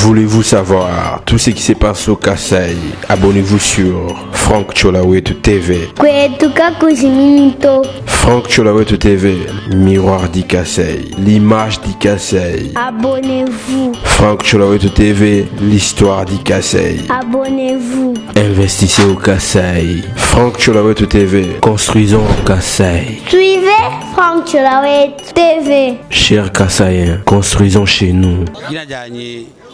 Voulez-vous savoir tout ce qui se passe au Kasaï? Abonnez-vous sur Franck Tcholawet TV. Franck Tcholawet TV, miroir d'Ikassai, l'image d'Ikassai. Abonnez-vous. Franck Tcholawet TV, l'histoire d'Ikassai. Abonnez-vous. Investissez au Kassai. Franck Tcholawet TV, construisons au Kassai. Suivez Franck Tcholawet TV. Chers Kassaïens, construisons chez nous.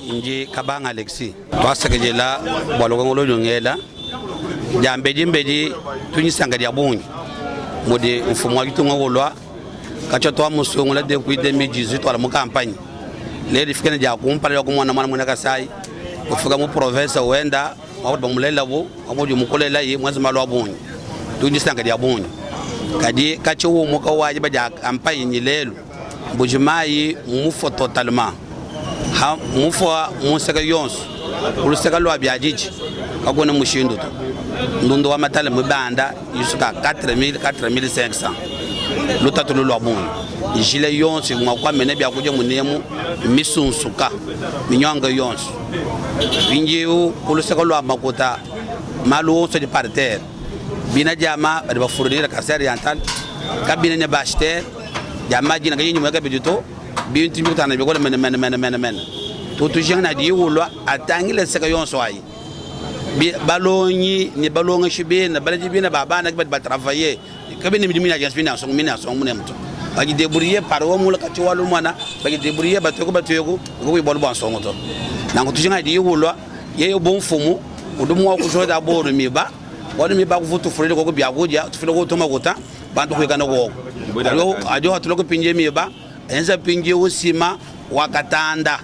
Nji kabanga Alexis to sakejela bologongolo nyongela jambeji mbeji tunyisanga dia bunyi mode mfumo wa kitunga golwa kacho to amusongo la de kuide mejizi to ala mu campagne le difikene ja kumpala ko mwana mwana Kasai ufuka mu province wenda wa bamulela bo abojo mukolela yi mwazi malwa bunyi tunyisanga dia bunyi kadi kacho wo muka waje baja campagne nyilelo bujimai mu photo totalement ha mufwa musaka yonso ulusaka lwa byajiji akona mushindo to ndundo wa matala mubanda yusuka 4500 lutatu lwa bunyi jile yonso ngakwa mene bya kuje munemu misunsuka minyanga yonso binjiu ulusaka lwa makuta malu so di parterre bina jama ba fournir Kasai Oriental kabine ne bashter jama jina ganyi mweka bidito bintu mutana be ko men to jana di wolo atangile seka yonso ayi bi balonyi ni balonga shibe na balaji bina baba na ba travailler kabini mi mina agence finance munem to ba gi débrouiller par wo mul ka ci walu mana ba gi débrouiller ba to ko ko bolu bon songo to nango to jana di wolo ye bon fumu udum wa ko joda boru mi ba wadu mi ba ko futu fure ko biya goja to filo ko to magota ba to ko kana ko ajo to ko pinje mi ba enza pinje usima wakatanda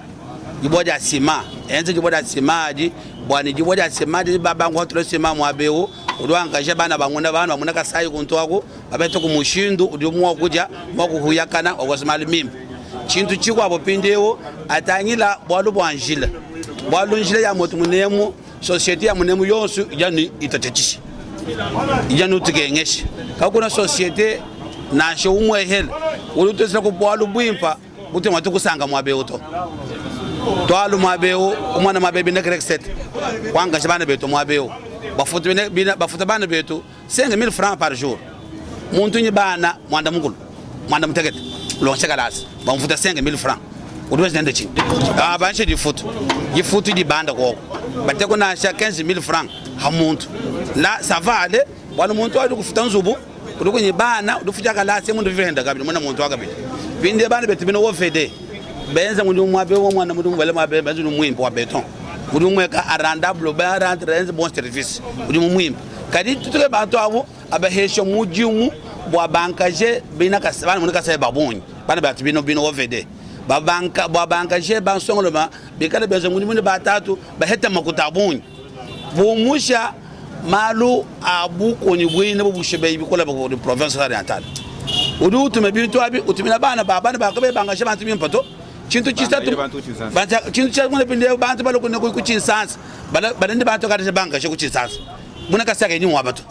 jiboja sima enza jiboja simaji bwani jiboja simaji baba ngotro sima mwabeo udwanga bana bangunda bana bamuna Kasai kuntwako abeto kumushindu udiumwa kuja mwakuhuyakana okwazimali mimba chintu chiko abo pindewo atangila bwalu bwanjila bwalu njila ya motu munemu society ya munemu yonsu ijani itatechishi ijani utigengeshi kakuna society na sho umwe hel ulutesela ko bwalu bwimpa buti matu kusanga mwabeo to alu mwabeo umwana mabebe ne krexet kwanga shabana beto mwabeo bafuta bana beto 5000 francs par jour muntu ni bana mwanda mungulu mwanda mutegete lo shakalas bamfuta 5000 francs udweze nende chi banshe di futu di banda ko bateko na sha 15000 francs ha muntu la ça va aller bwana muntu adu kufuta nzubu udukunye bana udufuja kalase mundu vihenda kabili mwana muntu wakabili binde bana betu bino wofede benza mundu mwabe wo mwana mundu wale mwabe benza nu mwimpo wa beton mundu mweka arandable ba rendre bon service mundu mwimpo kadi tutuke bantu abo abahesho mujimu bwa bankaje bina kasabana mundu kasaba babonyi bana betu bino wofede bwa bankaje bansongoloma bikale benza mundu batatu baheta makutabonyi bomusha malu abu koni bwine bubushebe bikola ba province orientale udu tumebitu abi utumina bana baba ba kabe bangashe bantu bimpato chintu chistatu banja chintu cha mwana pinde bantu baloko ne ku chinsansa balende bantu kadeshe bangashe ku chinsansa muna kasaka ni wabato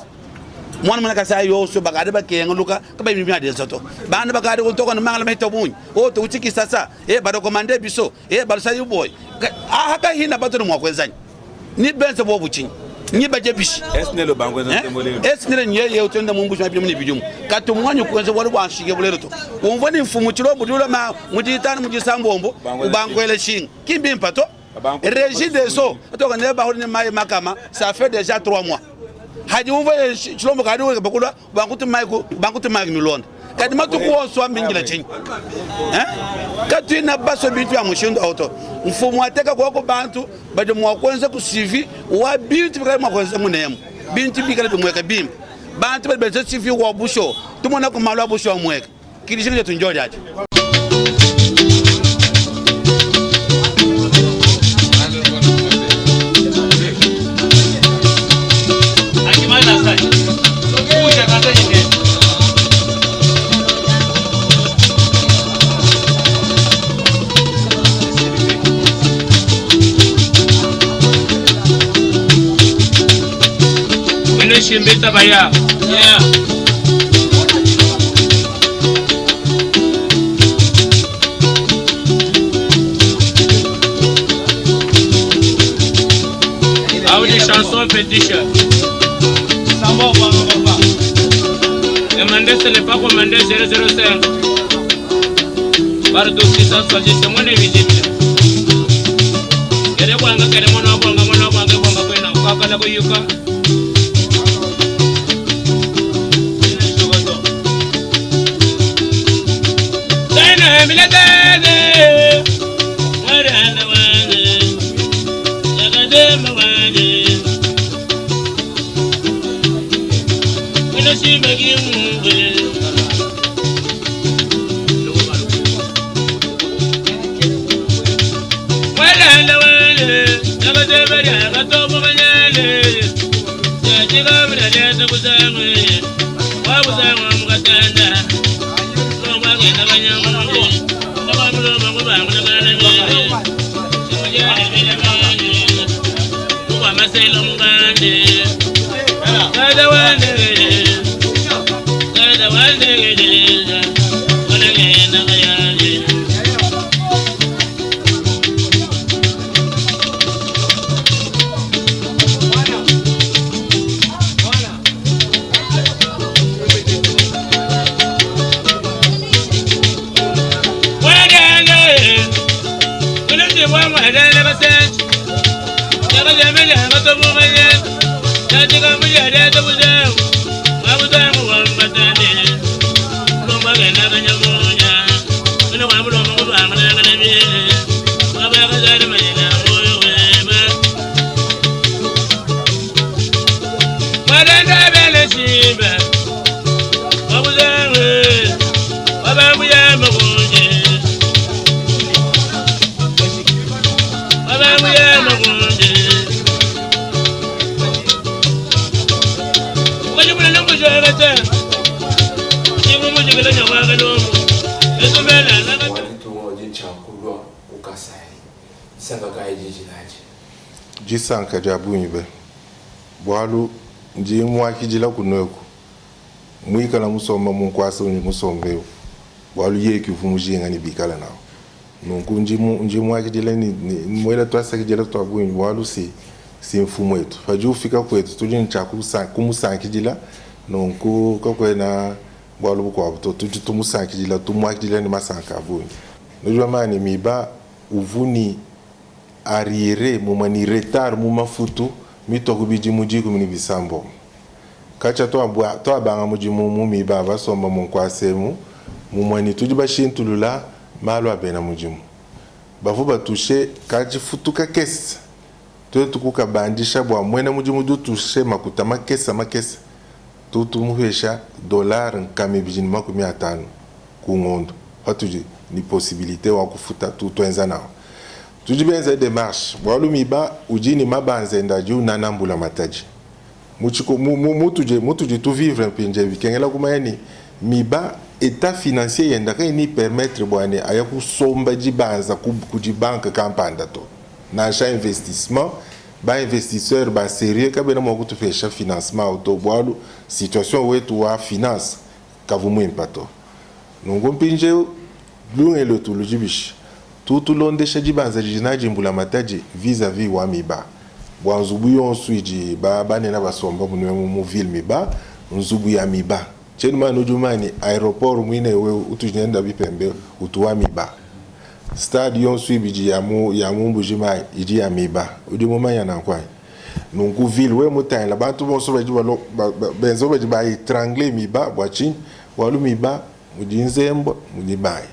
mwana kasaka yoso bagade bakenga luka kabe bimi ade soto bana bagade ko tokona mangala meto bunyi o to uchiki sasa bado komande biso balsa yu boy haka hina bato mo kwenzani ni bense bo buchinyi nyibaje bishi esnelo bango nzembolero esnelo nyeye utenda mumbushi mabiri muni bijumu katumwanyu kwenze wali wanshige bulero to umvoni mfumu chiro budula ma mujitani mujisambombo ubangwele shinga kimbi mpato régide so to ne ba hori mai makama ça fait déjà 3 mois haji umvoni chilombo kadi we bakula bankutu mai milonda kadi matu ko so ambingila chinyi kati na baso bitu ya mushindo auto mfumu ateka kwa bantu bado mwakwenza kusivi wa bintu bikale mwakwenza munemu bintu bikale bimweka bimba bantu bado sivi wa busho tumona ko malwa busho mweka kilishije tunjoja aje akimana sai kuja kata yeye Shimbeta baya. Yeah. fétiche. Ça va, papa. Demandez, ce n'est pas commandé 005. Partout 670, c'est moins invisible. Kere kwanga kere mono kwanga kwena kwakala kuyuka. Zaina milatane. Marana wane. Yakadema wane. Kuna shimagi mwe. Jisanka jabunyibe bwalu nji mwaki jila kunoku mwika na musomba munkwasa unyi musombe bwalu yeki fumujinga ni bikala nao nungu nji mwaki jila ni mwela twasa jila twabunyi bwalu si mfumo wetu faju fika kwetu tujini chaku kumusanki jila nungu kakwena bwalu bukwa buto tuju tumusanki jila tumwaki jila ni masanka abunyi nujua mani miba uvuni arriéré mumani retard muma futu mito kubiji mujiku mini bisambo kacha to abanga mujimu mumi baba somba munkwasemu mumani tujiba shintulula malo abena mujimu bafu batushe kaji futu ka kesi to tukuka bandisha bwa mwena mujimu du tushe makuta makesa tutu muhesha dollar nkami bijini makumi atano kungondo hatuji ni possibilité wa kufuta tutu enza nao tujibenza démarche bwalu miba ujini mabanze ndaju nanambula mataji muchiko mutuje tu vivre mpinje vikengela kumayani miba état financier yenda ni permettre bwane aya kusomba jibanza kujibanka kampanda to na cha investissement ba investisseur ba sérieux kabena mo kutufesha financement auto bwalu situation wetu wa finance kavumu impato nungu mpinje lungelo tulujibishi tutu londe shajibanza jinaji mbula mataji vis-à-vis wa miba bwanzubu yonsu iji bane na basomba munwe mu ville miba nzubu ya miba chenuma nujumani aeroport mwine we utujenda bipembe utuwa miba stade yonsu ibiji ya mu mbujima iji ya miba udimuma ya nakwai nungu ville we mutayla bantu bonso bajiba benzo bajiba étrangler miba bwachin walu miba mudinzembo mudibai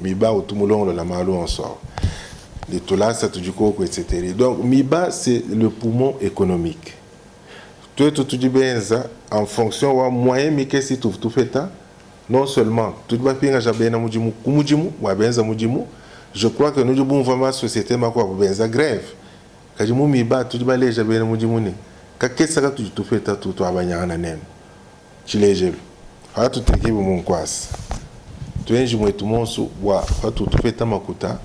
miba utumulongo la malo en sort les tolasa tujikoko etc. Donc miba c'est le poumon économique tout tujibenza en fonction wa moyen mikesi tout feta non seulement tout ba pinga jabena mujimu kumujimu wa benza mujimu je crois que nous devons vraiment société makwa benza grève kajimu miba tujiba le jabena mujimu ni ka kesa ka tout feta tout abanyana nene chileje hatu tekibu munkwasi tuenji mwetu monsu wa watu tupeta makuta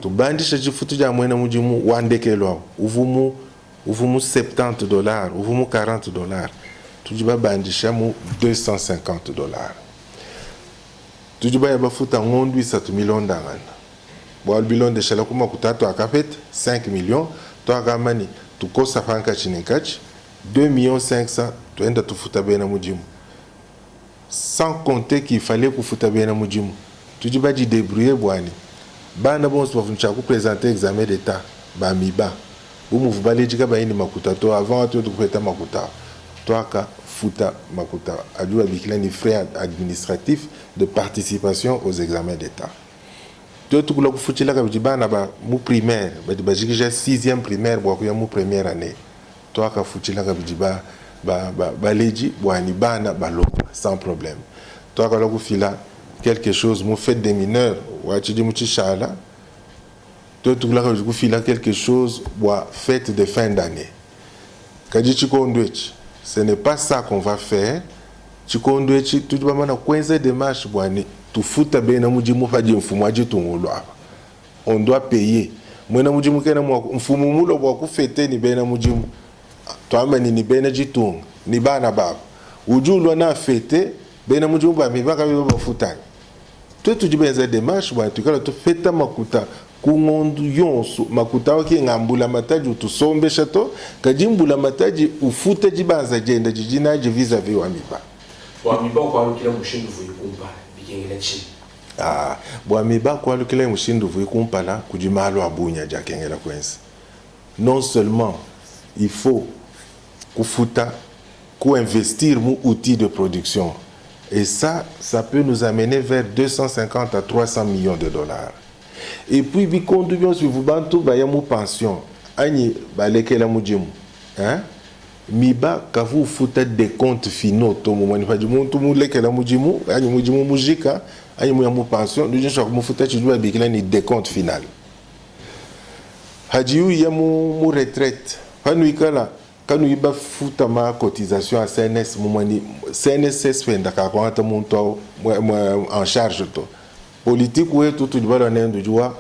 tubandisha jifutu ja mwena mujimu wandekelwa uvumu $70 uvumu $40 tujiba bandisha mu $250 tujiba ya bafuta ngondwi $7 million bwa bilon de shala kuma kutatu akapet 5 millions to akamani tukosa franka chininkachi 2,500,000 tuenda tufuta bena mujimu, sans compter qu'il fallait kufuta bena mujimu tujiba di débrouiller bwani bana bonso bafuncha ku présenter examen d'état ba miba umu vubale jika ba ini makuta to avant to kupeta makuta to aka futa makuta ajua bikila ni frais administratifs de participation aux examens d'état to tukula kufutila ka bana ba mu primaire ba jikija 6e primaire bwa ku ya mu première année to aka futila ka ba leji bwani bana balo sans problème to aka ku fila quelque chose mon fait des mineurs ou atidi muti chala to tukula ka ku fila quelque chose wa fête de fin d'année kaji chikondwechi ce n'est pas ça qu'on va faire chikondwechi tu ba mana kwenza démarche bwani tufuta bena mujimu faji mfumo aji tungulwa on doit payer mwena mujimu kena mfumo mulo bwa ku fete ni bena mujimu to amani ni bena jitung ni bana baba ujulwa na fete bena mujimu ba mibaka biba futani to tujibenza démarche bwa tukala to feta makuta kungondu yonso makuta wake ngambula mataji utusombe shato kajimbula mataji ufute jibanza jenda jijina je vis-à-vis wa miba wa miba kwa kila mushindu vuyikumpa bikengela chi bwa miba kwa kila mushindu vuyikumpa kujimalo abunya jakengela kwensi non seulement il faut kufuta investir mu outil de production et ça peut nous amener vers 250 à 300 millions de dollars. Et puis bi contribution sur vous bantu ba ya mu pension ani ba lekela mujimu miba kavu futa des comptes finaux to mo mani faji muntu mu lekela mujimu ani mujimu mujika ani mu ya mu pension du jean mu futa ci doit bikila ni des comptes final haji yu ya mu retraite panu ikala kanu iba futa ma cotisation à CNS mu mani CNSS fenda ka ko ata muntu en charge to politique wetu tujibala nendo jua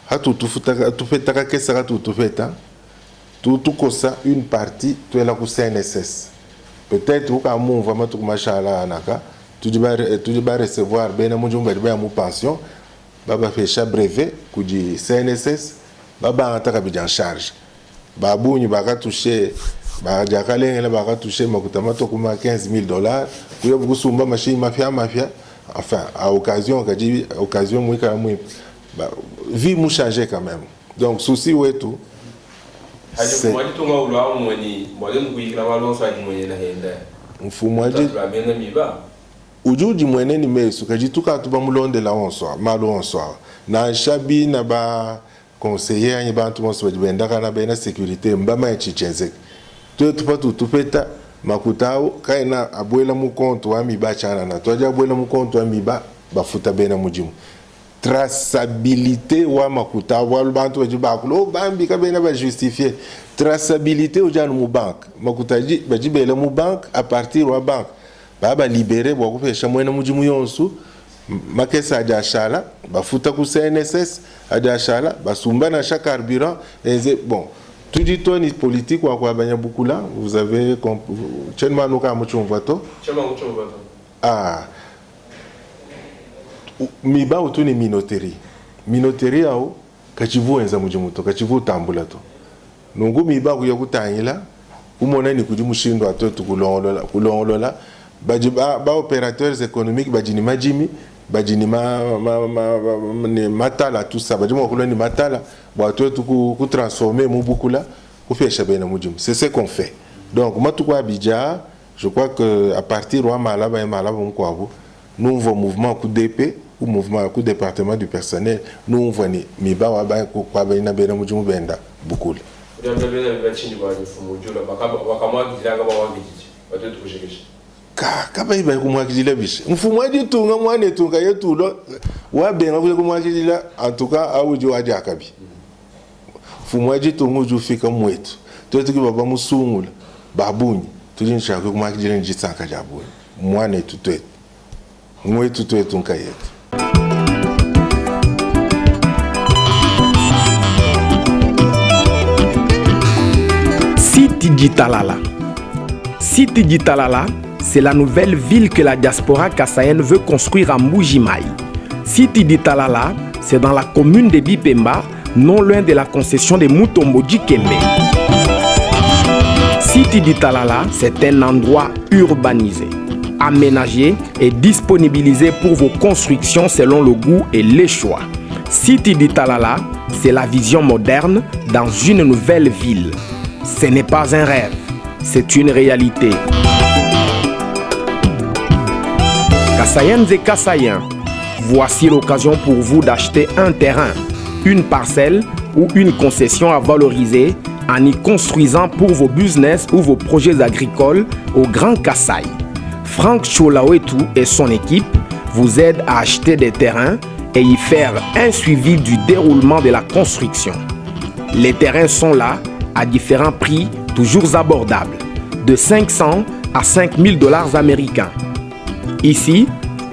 hatu tufuta tufeta kesa tufeta tukosa une partie tu la ku CNSS peut-être ou ka mu vraiment tu machala anaka tujiba recevoir bena mujumba ba mu pension baba fesha brevet kuji CNSS baba ataka bi en charge babunyi baka toucher ba jakalengela baka toucher makutama to kuma $15,000 kuyo kusumba machine mafia enfin à occasion mwika mwi vie mou changer quand même donc souci wetu c'est moi tu nga ulwa mwani mwalimu kuikira walonso ati mwenye na henda mfumwaji ujuji mwene ni mesu kajituka tuba mulonde la onso na shabi na ba conseiller anyi bantu monso benda kana bena sécurité mbama chichenze tupa tupeta makutao kaina abwela mu konto wa miba chana na toja abwela mu konto wa miba bafuta bena mujimu traçabilité wa makutao wa bantu wajiba kulo bambi ka bena ba justifier traçabilité o janu mu banque makutaji bajibela mu banque à partir wa banque baba libérer bwa kupesha mwena mujimu yonsu makesa ajashala bafuta ku CNSS ajashala basumba na chaque carburant et bon tu dis toi ni politique ou quoi banya bukula vous avez tellement nous comme chumvato miba utu ni minoterie au kachivu enza mujimuto kachivu tambula to nungu miba ku yakutanyila umona ni kujimushindo atoto kulongolola bajiba ba opérateurs économiques bajini majimi bajini matala tout ça bajimo kuloni matala bato ku transformer mu bukula ku fesha bena mujimu c'est ce qu'on fait donc moi tout quoi Abidjan je crois que à partir de malaba mkwabo nous avons mouvement coup d'épée ou mouvement coup département du personnel nous avons ni miba wa ba ku kwa bena mujimu benda bukula kaba iba kumwakijila bisha mfumwaji tunga mwane tunga yetulo wabenga kule kumwakijila antuka aujo waje akabi mfumwaji tunga ujufika mwetu tuetuki baba musungula babunyi tujinsha kumwakijila njitsanka jabunyi mwane tutwetu mwetu twetu nka yetu Siti Djitalala. Siti Djitalala, c'est la nouvelle ville que la diaspora kassaïenne veut construire à Mbuji-Mayi. Siti Djitalala, c'est dans la commune de Bipemba, non loin de la concession de Mutombo Djikembe. City du Talala, c'est un endroit urbanisé, aménagé et disponibilisé pour vos constructions selon le goût et les choix. City du Talala, c'est la vision moderne dans une nouvelle ville. Ce n'est pas un rêve, c'est une réalité. Kassayennes et Kassaïens, voici l'occasion pour vous d'acheter un terrain, une parcelle ou une concession à valoriser en y construisant pour vos business ou vos projets agricoles au Grand Kassai. Franck Cholawetu et son équipe vous aident à acheter des terrains et y faire un suivi du déroulement de la construction. Les terrains sont là à différents prix toujours abordables, de 500 à 5000 $ américains. Ici,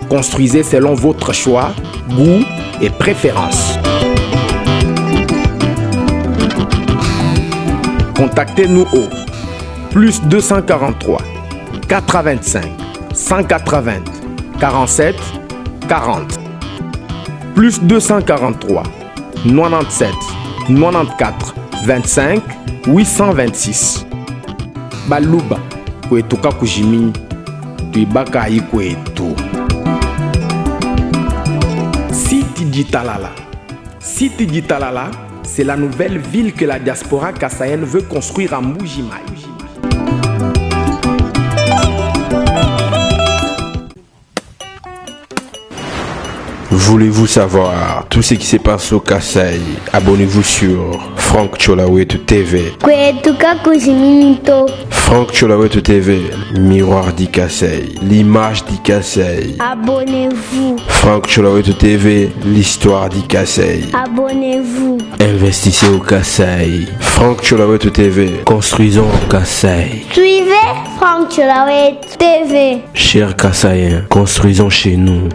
construisez selon votre choix, goût et préférence. Contactez-nous au plus 243 85 180 47 40 plus 243 97 94 25 826. Baluba kwetuka kujimi tuibaka ikwetu. City du Talala. City du Talala, c'est la nouvelle ville que la diaspora kassaïenne veut construire à Mbuji-Mayi. Voulez-vous savoir tout ce qui se passe au Kassai? Abonnez-vous sur Franck Cholawetu TV. Kwetuka kujiminito. Franck Cholawetu TV, miroir du Kassai, l'image du Kassai. Abonnez-vous. Franck Cholawetu TV, l'histoire du Kassai. Abonnez-vous. Investissez au Kassai. Franck Cholawetu TV, construisons au Kassai. Suivez Franck Cholawetu TV. Chers Kassaïens, construisons chez nous.